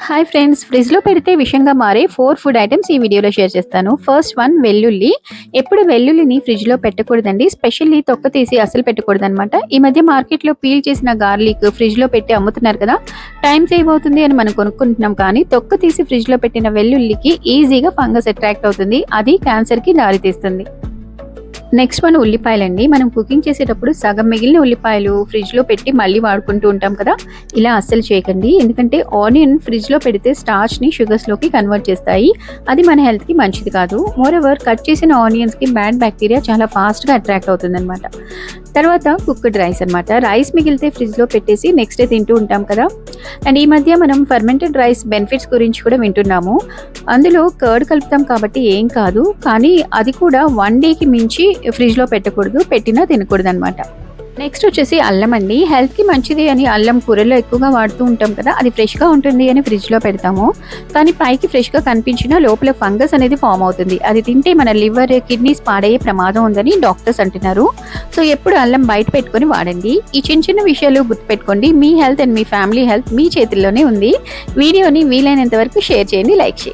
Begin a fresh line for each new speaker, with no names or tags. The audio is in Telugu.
హాయ్ ఫ్రెండ్స్, ఫ్రిడ్జ్లో పెడితే విషంగా మారే 4 ఫుడ్ ఐటమ్స్ ఈ వీడియోలో షేర్ చేస్తాను. ఫస్ట్ వన్ వెల్లుల్లి. ఎప్పుడు వెల్లుల్లిని ఫ్రిడ్జ్లో పెట్టకూడదండి. స్పెషల్లీ తొక్క తీసి అసలు పెట్టకూడదనమాట. ఈ మధ్య మార్కెట్లో పీల్ చేసిన గార్లిక్ ఫ్రిడ్జ్లో పెట్టి అమ్ముతున్నారు కదా. టైం సేవ్ అవుతుంది అని మనం కొనుక్కుంటున్నాం, కానీ తొక్క తీసి ఫ్రిడ్జ్లో పెట్టిన వెల్లుల్లికి ఈజీగా ఫంగస్ అట్రాక్ట్ అవుతుంది. అది క్యాన్సర్కి దారితీస్తుంది. నెక్స్ట్ మన ఉల్లిపాయలండి. మనం కుకింగ్ చేసేటప్పుడు సగం మిగిలిన ఉల్లిపాయలు ఫ్రిడ్జ్లో పెట్టి మళ్ళీ వాడుకుంటూ ఉంటాం కదా. ఇలా అస్సలు చేయకండి, ఎందుకంటే ఆనియన్ ఫ్రిడ్జ్లో పెడితే స్టార్చ్ని షుగర్స్లోకి కన్వర్ట్ చేస్తాయి. అది మన హెల్త్కి మంచిది కాదు. మోర్ ఓవర్ కట్ చేసిన ఆనియన్స్కి బ్యాడ్ బ్యాక్టీరియా చాలా ఫాస్ట్గా అట్రాక్ట్ అవుతుంది అనమాట. తర్వాత కుక్డ్ రైస్ అనమాట. రైస్ మిగిలితే ఫ్రిడ్జ్లో పెట్టేసి నెక్స్ట్ డే తింటూ ఉంటాం కదా. అండ్ ఈ మధ్య మనం ఫర్మెంటెడ్ రైస్ బెనిఫిట్స్ గురించి కూడా వింటున్నాము. అందులో కర్డ్ కలుపుతాం కాబట్టి ఏం కాదు, కానీ అది కూడా 1 డేకి మించి ఫ్రిడ్జ్లో పెట్టకూడదు, పెట్టినా తినకూడదు అనమాట. నెక్స్ట్ వచ్చేసి అల్లం అండి. హెల్త్కి మంచిది అని అల్లం కూరల్లో ఎక్కువగా వాడుతూ ఉంటాం కదా. అది ఫ్రెష్గా ఉంటుంది అని ఫ్రిడ్జ్లో పెడతాము, కానీ పైకి ఫ్రెష్గా కనిపించినా లోపల ఫంగస్ అనేది ఫామ్ అవుతుంది. అది తింటే మన లివర్, కిడ్నీస్ పాడయ్యే ప్రమాదం ఉందని డాక్టర్స్ అంటున్నారు. సో ఎప్పుడు అల్లం బయట పెట్టుకొని వాడండి. ఈ చిన్న చిన్న విషయాలు గుర్తుపెట్టుకోండి. మీ హెల్త్ అండ్ మీ ఫ్యామిలీ హెల్త్ మీ చేతుల్లోనే ఉంది. వీడియోని వీలైనంత వరకు షేర్ చేయండి, లైక్ చేయండి.